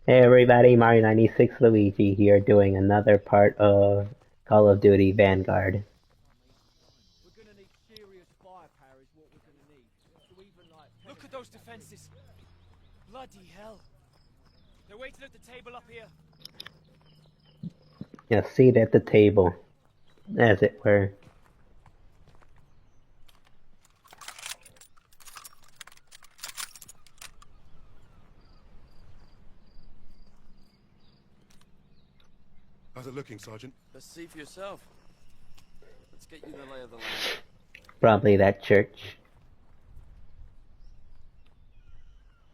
Hey everybody, Mario 96 Luigi here doing another part of Call of Duty Vanguard. We're gonna need serious firepower is what we're gonna need. So even like look at those defenses. Bloody hell. They're waiting at the table up here. A seat at the table, as it were. How's it looking, Sergeant? Let's see for yourself. Let's get you the lay of the land. Probably that church.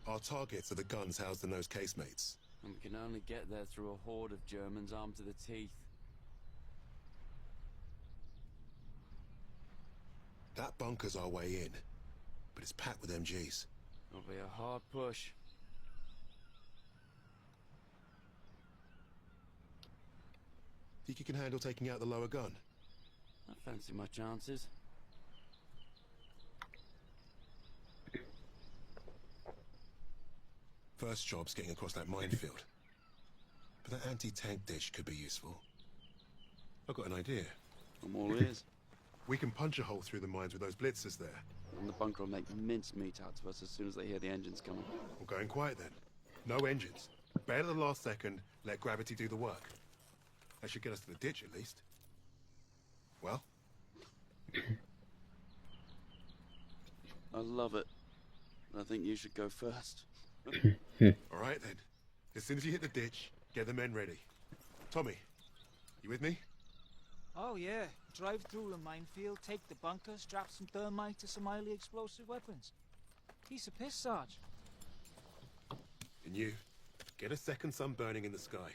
Our targets are the guns housed in those casemates. And we can only get there through a horde of Germans armed to the teeth. That bunker's our way in, but it's packed with MGs. It'll be a hard push. Think you can handle taking out the lower gun? I fancy my chances. First job's getting across that minefield. But that anti-tank dish could be useful. I've got an idea. I'm all ears. We can punch a hole through the mines with those blitzers there. And the bunker will make mincemeat out of us as soon as they hear the engines coming. We're going quiet then. No engines. Bail at the last second, let gravity do the work. That should get us to the ditch at least. Well? I love it. I think you should go first. All right then. As soon as you hit the ditch, get the men ready. Tommy, you with me? Oh yeah. Drive through the minefield, take the bunker, strap some thermite to some highly explosive weapons. Piece of piss, Sarge. And you, get a second sun burning in the sky.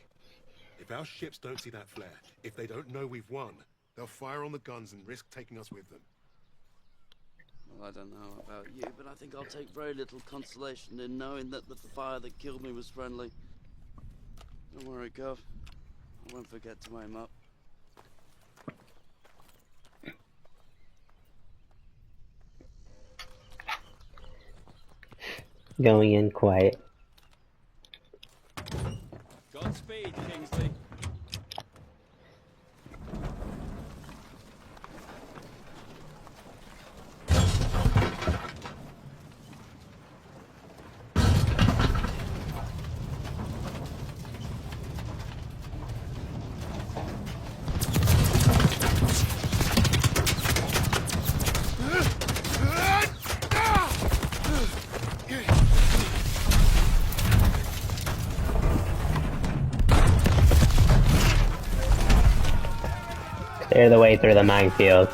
If our ships don't see that flare, if they don't know we've won, they'll fire on the guns and risk taking us with them. Well, I don't know about you, but I think I'll take very little consolation in knowing that the fire that killed me was friendly. Don't worry, Gov. I won't forget to aim up. Going in quiet. Godspeed, Kingsley. Clear the way through the minefield.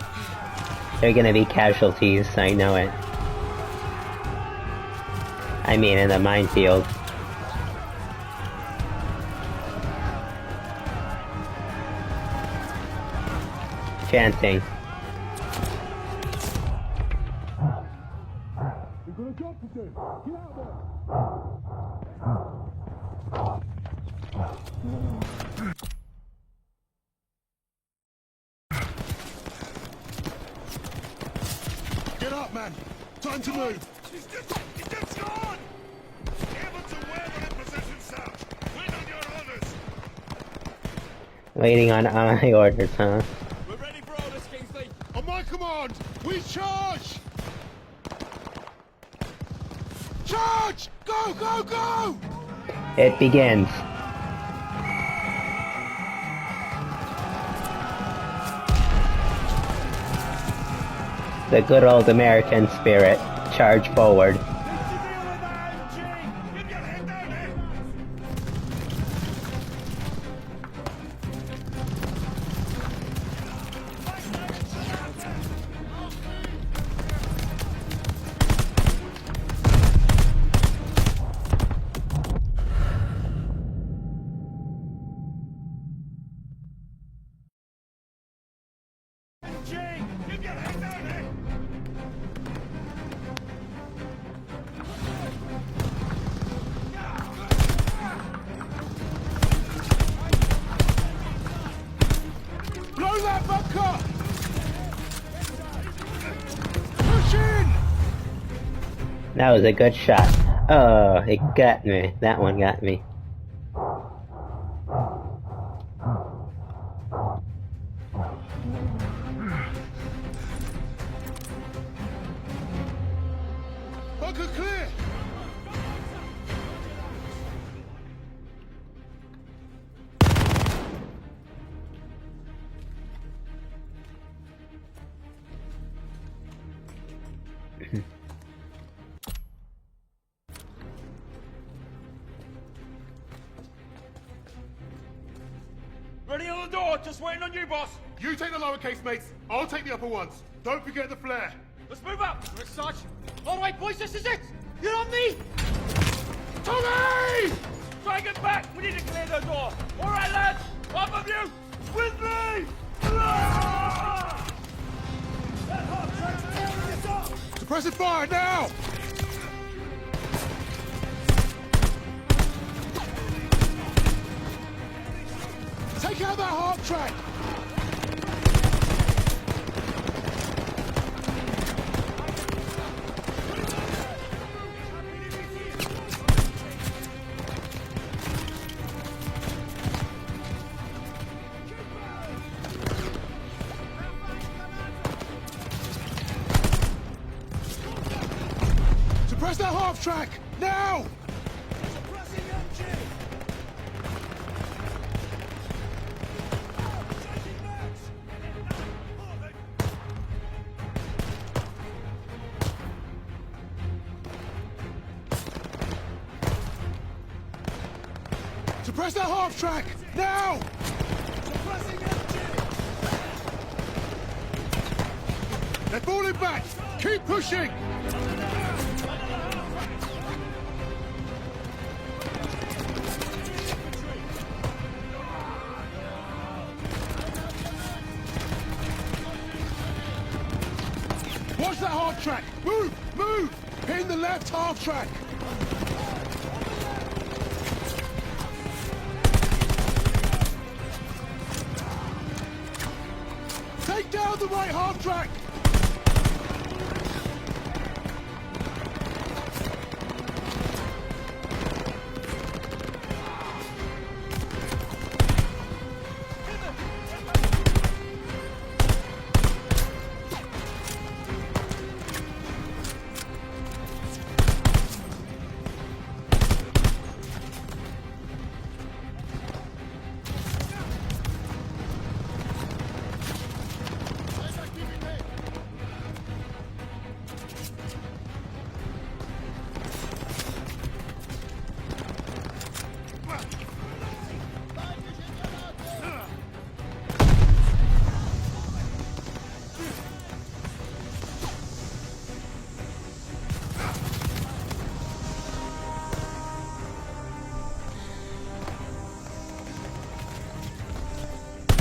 There are gonna be casualties, I know it. I mean in the minefield. Chanting. We've got a job to do. Get out there. Get up, man. Time to move. He's just gone. Able to wear that position, sir. Wait on your orders. Waiting on my orders, huh? We're ready for orders, Kingsley. On my command, we charge. Charge! Go, go, go! It begins. The good old American spirit. Charge forward. Blow that bunker! Push in! That was a good shot. Oh, it got me. That one got me. Ready on the door, just waiting on you, boss. You take the lowercase, mates. I'll take the upper ones. Don't forget the flare. Let's move up. As such. All right, boys, this is it. You're on me. Tommy! Try and get back. We need to clear the door. All right, lads. Up of you. With me. Suppressive fire now! Take out that half track! Suppress that half track! Now! Suppress that half track! Now! They're falling back! Keep pushing! Watch that half track! Move! Move! Pin the left half track! Take down the right half track!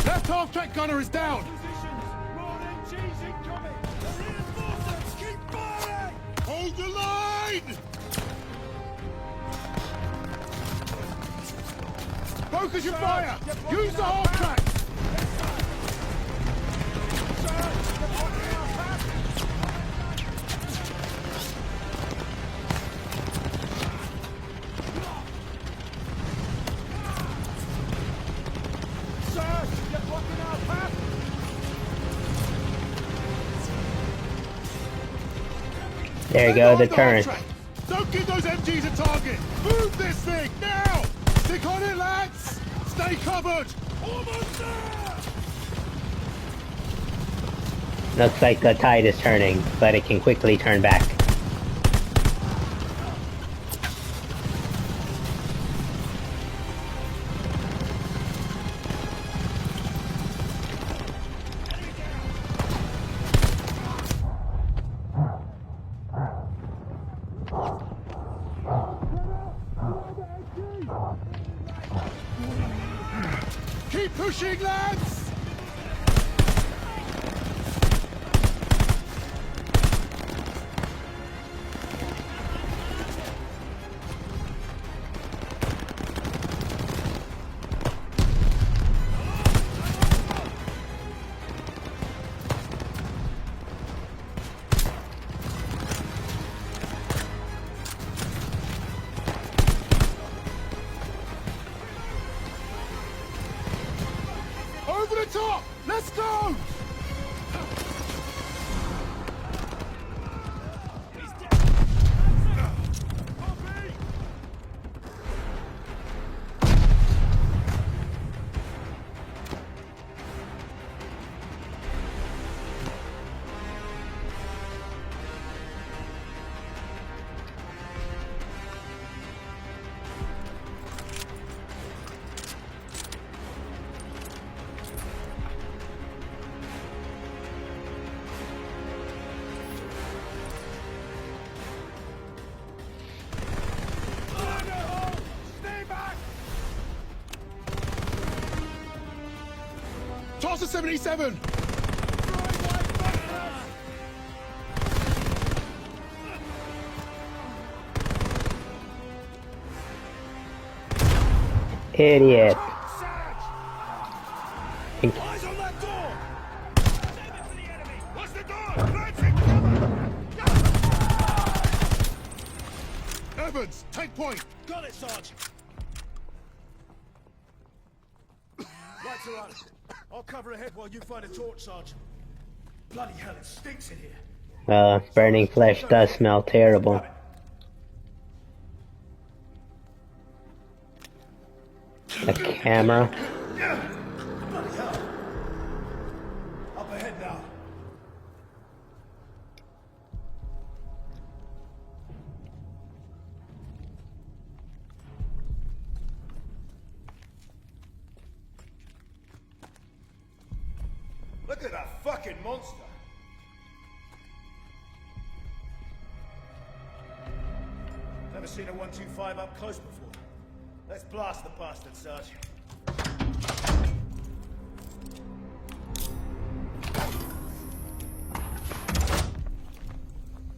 Left half track gunner is down! Hold the line! Focus your fire! Use the half track! There you go, the turret. Don't give those MGs a target! Move this thing, now! Stick on it, lads! Stay covered! Almost there! Looks like the tide is turning, but it can quickly turn back. Keep pushing, lads! Over the top! Let's go! Lost a 77! Idiot. Eyes on that door! What's the door? Evans, take point! Got it, Sarge. Lights are on. I'll cover ahead while you find a torch, Sarge. Bloody hell, it stinks in here. Burning flesh does smell terrible. The camera. Bloody hell. Up ahead now. Look at that fucking monster. Never seen a 125 up close before. Let's blast the bastard, Sarge.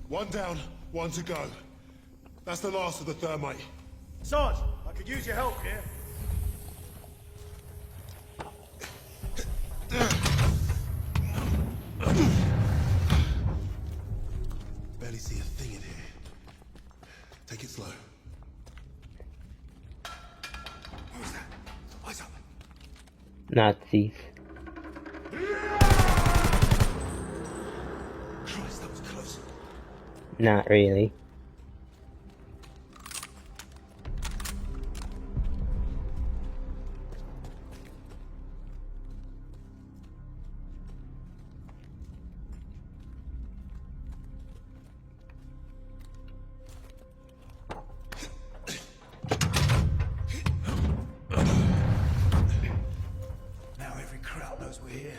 One down, one to go. That's the last of the thermite. Sarge, I could use your help here. Barely see a thing in here. Take it slow. Who's that? Eyes up. Nazis. Christ, that was close. Not really. Now every crowd knows we're here.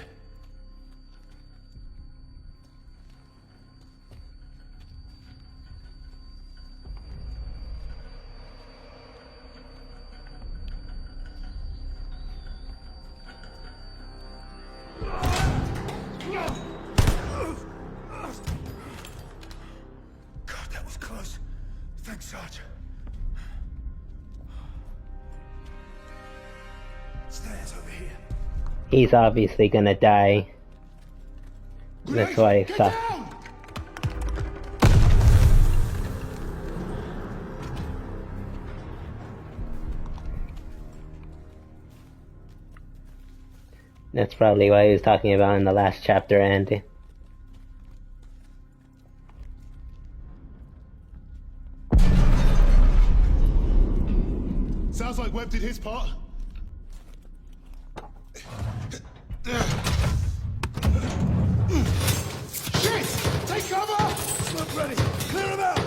God, that was close. Thanks, Sarge. Stairs over here. He's obviously gonna die. That's why I Get saw. down! That's probably what he was talking about in the last chapter, Andy. Sounds like Webb did his part. Shit! Take cover! Smoke ready. Clear him out.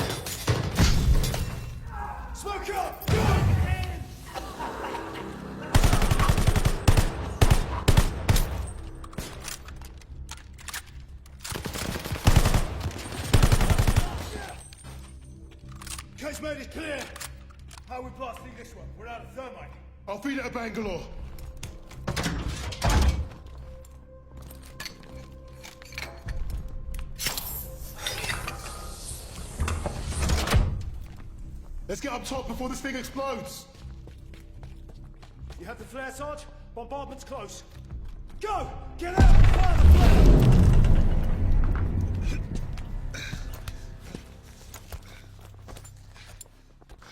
Smoke up. Go! Casemate is clear. How are we blasting this one? We're out of thermite. I'll feed it to Bangalore. Let's get up top before this thing explodes. You have the flare, Sarge? Bombardment's close. Go! Get out and fire the flare!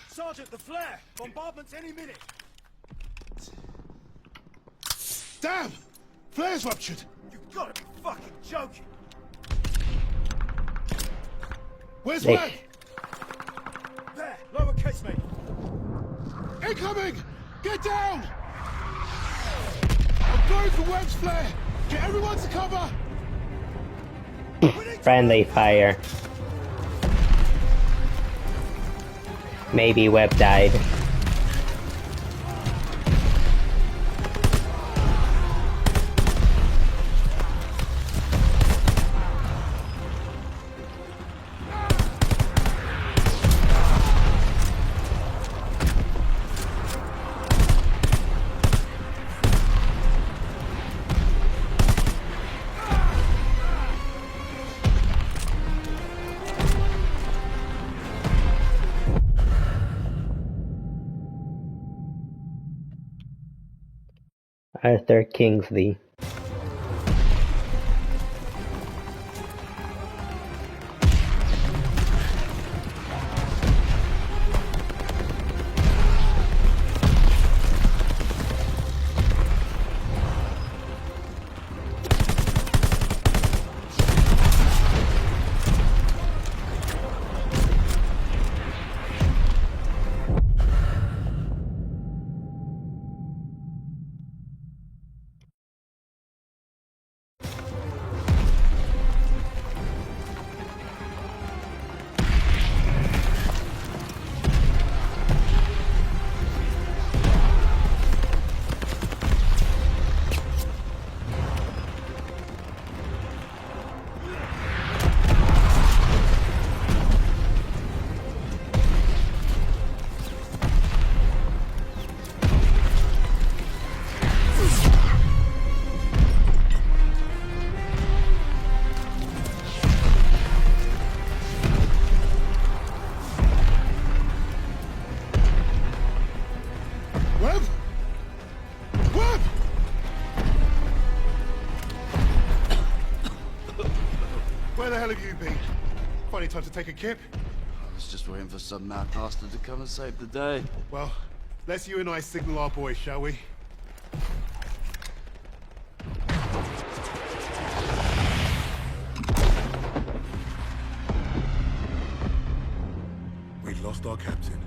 Sergeant, the flare! Bombardment's any minute! Damn! Flare's ruptured. You've got to be fucking joking! Where's They- Webb? There! Lower casemate! Incoming! Get down! I'm going for Webb's flare! Get everyone to cover! Friendly fire. Maybe Webb died. Arthur Kingsley. Where the hell have you been? Funny time to take a kip. I was just waiting for some mad bastard to come and save the day. Well, let's you and I signal our boys, shall we? We'd lost our captain,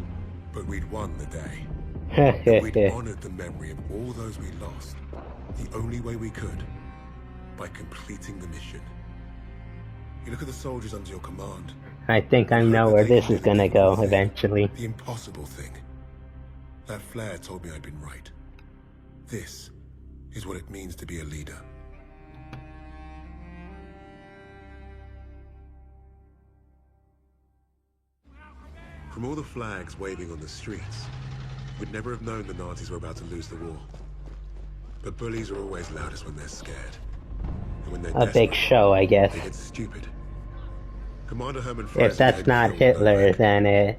but we'd won the day. And we'd honored the memory of all those we lost, the only way we could, by completing the mission. You look at the soldiers under your command. I think I know where this is gonna go eventually. The impossible thing. That flare told me I'd been right. This is what it means to be a leader. From all the flags waving on the streets, we'd never have known the Nazis were about to lose the war. But bullies are always loudest when they're scared. And when they're A big desperate, show, I guess. they get stupid. Commander Hermann If that's not Hitler, then it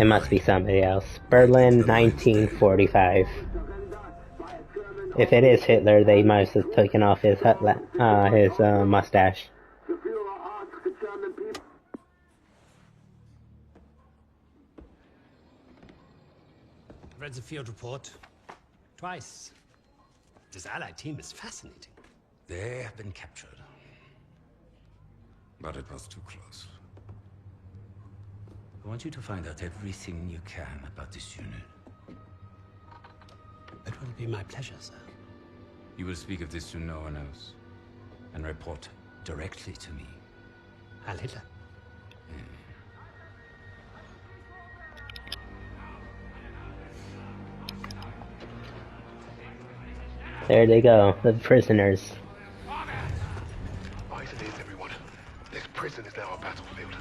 must be somebody else. Berlin, 1945. If it is Hitler, they must have taken off his mustache. Read the field report twice. This Allied team is fascinating. They have been captured. But it was too close. I want you to find out everything you can about this unit. It will be my pleasure, sir. You will speak of this to no one else, and report directly to me. Heil Hitler. There they go, the prisoners. Eyes and ears, everyone. This prison is now a battlefield.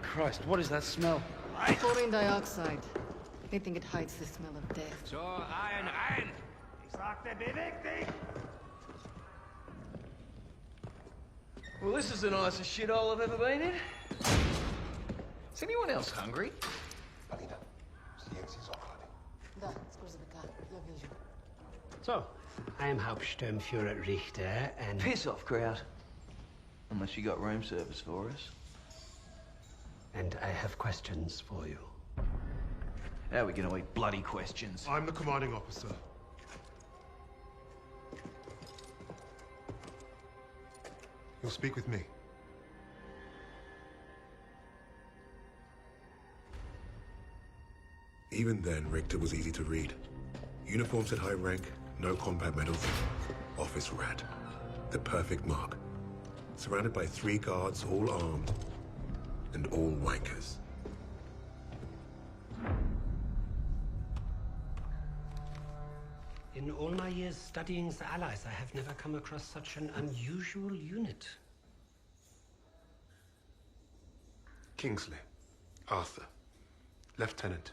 Christ, what is that smell? Chlorine dioxide. They think it hides the smell of death. So, rein! Ich sagte, beweg dich! Well, this is the nicest shithole I've ever been in. Is anyone else hungry? Da, scusa the cat. Я вижу. So, I am Hauptsturmführer Richter, and Piss off, crowd. Unless you got room service for us. I have questions for you. How are we gonna eat bloody questions? I'm the commanding officer. You'll speak with me. Even then, Richter was easy to read. Uniform said high rank, no combat medals. Office rat. The perfect mark. Surrounded by 3 guards, all armed, and all wankers. In all my years studying the Allies, I have never come across such an unusual unit. Kingsley. Arthur. Lieutenant.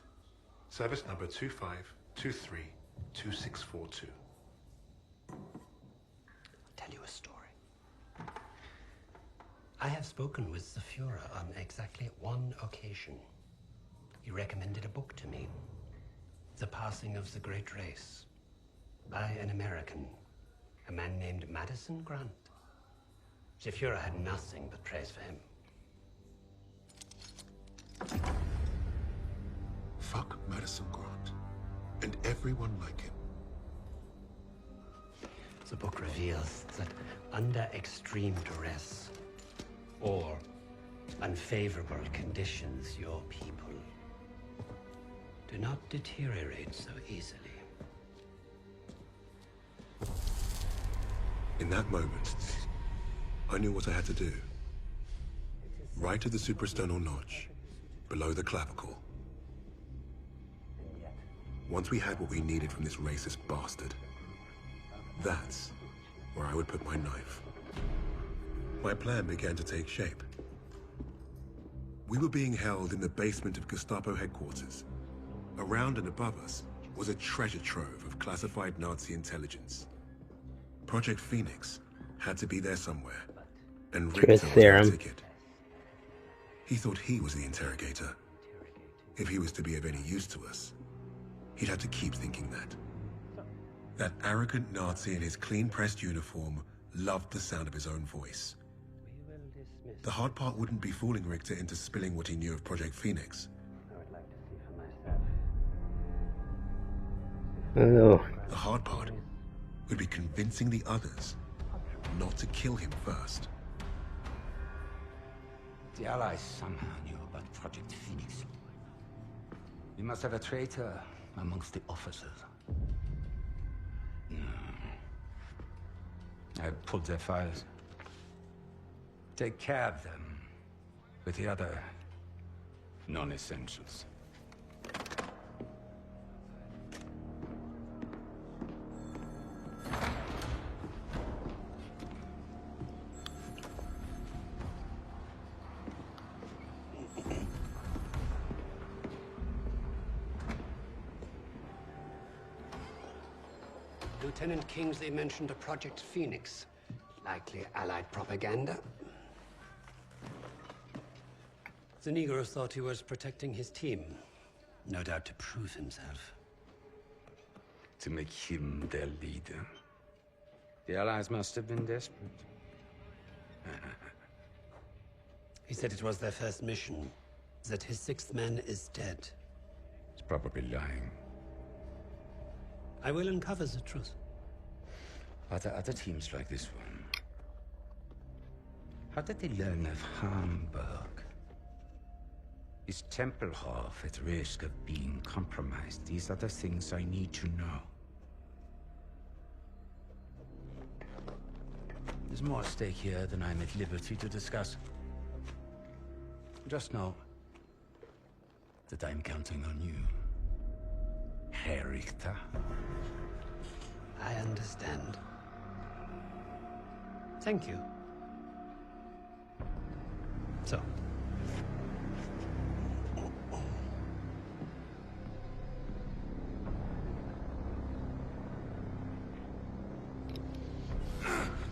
Service number 2523 2642. I'll tell you a story. I have spoken with the Führer on exactly one occasion. He recommended a book to me. The Passing of the Great Race. By an American. A man named Madison Grant. The Führer had nothing but praise for him. Fuck Madison Grant. And everyone like him. The book reveals that under extreme duress or unfavorable conditions, your people do not deteriorate so easily. In that moment, I knew what I had to do. Right at the suprasternal notch, below the clavicle. Once we had what we needed from this racist bastard, that's where I would put my knife. My plan began to take shape. We were being held in the basement of Gestapo headquarters. Around and above us was a treasure trove of classified Nazi intelligence. Project Phoenix had to be there somewhere, and Richter was our ticket. He thought he was the interrogator. If he was to be of any use to us, he'd have to keep thinking that. That arrogant Nazi in his clean-pressed uniform loved the sound of his own voice. The hard part wouldn't be fooling Richter into spilling what he knew of Project Phoenix. I would like to see for myself. Oh. The hard part would be convincing the others not to kill him first. The Allies somehow knew about Project Phoenix. We must have a traitor amongst the officers. I pulled their files. Take care of them with the other non-essentials. Lieutenant Kingsley mentioned a Project Phoenix. Likely Allied propaganda. The Negro thought he was protecting his team. No doubt to prove himself. To make him their leader. The Allies must have been desperate. He said it was their first mission. That his sixth man is dead. He's probably lying. I will uncover the truth. Are there other teams like this one? How did they learn of Hamburg? Is Tempelhof at risk of being compromised? These are the things I need to know. There's more at stake here than I'm at liberty to discuss. Just know that I'm counting on you, Herr Richter. I understand. Thank you. So.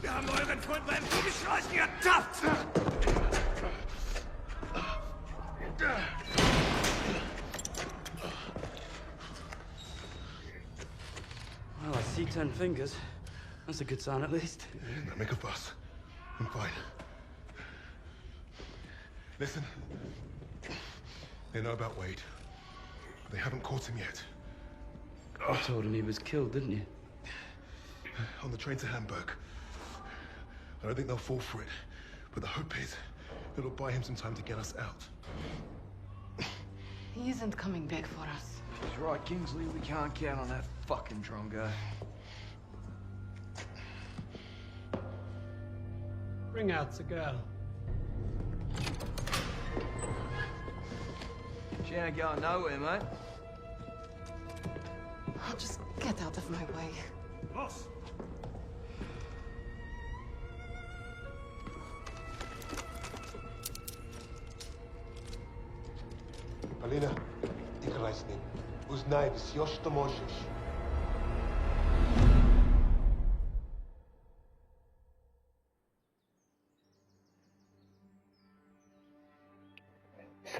Wir haben euren Freund beim Kugelschreißen ertappt! Well, I see 10 fingers. That's a good sign, at least. Don't make a fuss. I'm fine. Listen. They know about Wade. But they haven't caught him yet. You told him he was killed, didn't you? On the train to Hamburg. I don't think they'll fall for it. But the hope is it'll buy him some time to get us out. He isn't coming back for us. He's right, Kingsley. We can't count on that fucking Drongo. Bring out the girl. She ain't going nowhere, mate. Oh, just get out of my way. Boss! Alina, Igrajsnin. Uznaj, wsi još što možeš.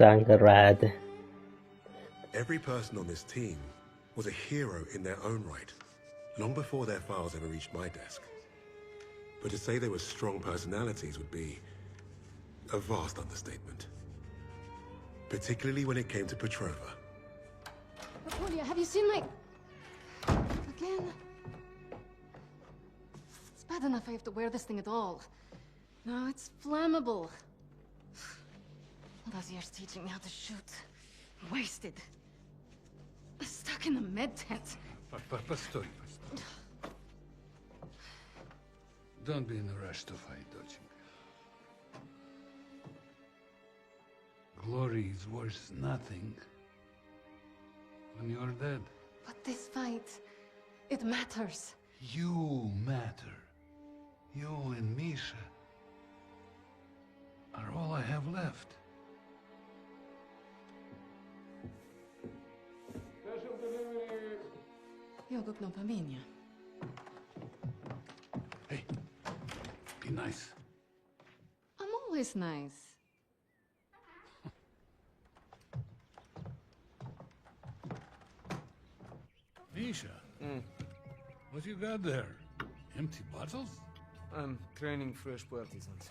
Vanguard. Every person on this team was a hero in their own right, long before their files ever reached my desk. But to say they were strong personalities would be a vast understatement. Particularly when it came to Petrova. Julia, have you seen my... Again? It's bad enough I have to wear this thing at all. Now it's flammable. All those years teaching me how to shoot. Wasted. Stuck in a med tent. Постой. Don't be in a rush to fight, доченька. Glory is worth nothing when you're dead. But this fight, it matters. You matter. You and Misha are all I have left. Jogok no pamięcia. Hey, be nice. I'm always nice. Misha, what you got there? Empty bottles? I'm training fresh partisans.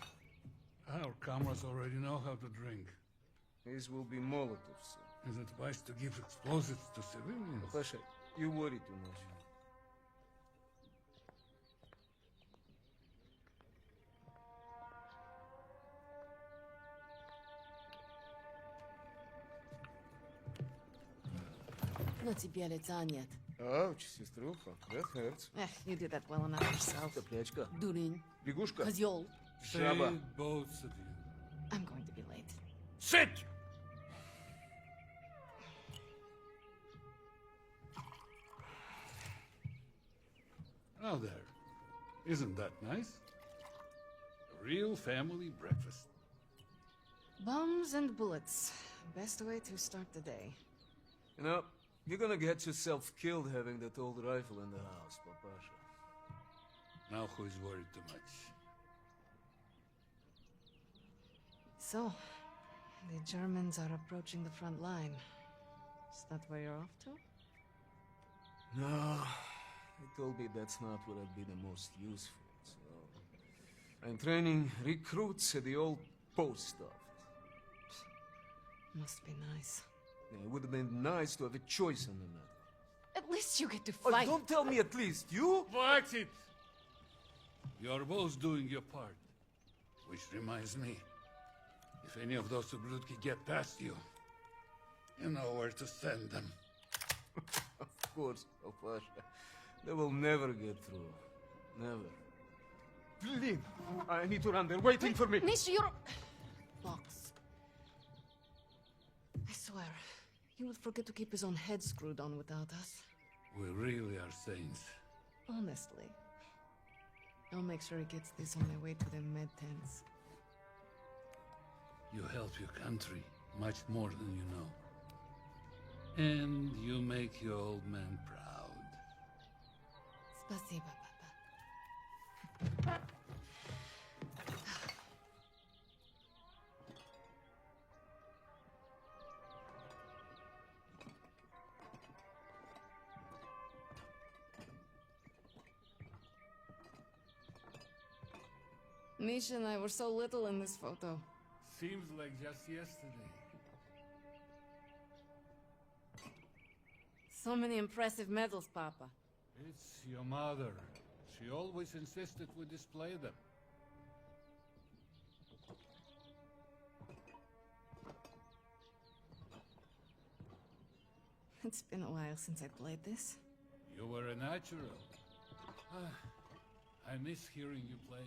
Our comrades already know how to drink. These will be Molotovs. Is it wise to give explosives to civilians? Pasha, you worry too much. No тебе лица нет. Ouch, сеструха, that hurts. You do that well enough yourself. Топлячка. Дурень. Лягушка. Козёл. Жаба. Say both of you. I'm going to be late. Sit! Now there. Isn't that nice? A real family breakfast. Bombs and bullets. Best way to start the day. You know, you're gonna get yourself killed having that old rifle in the house, Papasha. Now who is worried too much? So, the Germans are approaching the front line. Is that where you're off to? No, they told me that's not where I'd be the most useful, so... I'm training recruits at the old post office. Must be nice. Yeah, it would have been nice to have a choice in the matter. At least you get to Oh, fight. don't tell me at least, you? Watch it! You're both doing your part. Which reminds me, if any of those Ubrudki get past you, you know where to send them. Of course, Papasha. They will never get through. Never. Blin! I need to run. They're waiting for me. Misha, you're... Box. I swear, he would forget to keep his own head screwed on without us. We really are saints. Honestly. I'll make sure he gets this on the way to the med tents. You help your country much more than you know. And you make your old man proud. Спасибо, Papa. Misha and I were so little in this photo. Seems like just yesterday. So many impressive medals, Papa. It's your mother. She always insisted we display them. It's been a while since I played this. You were a natural. I miss hearing you play.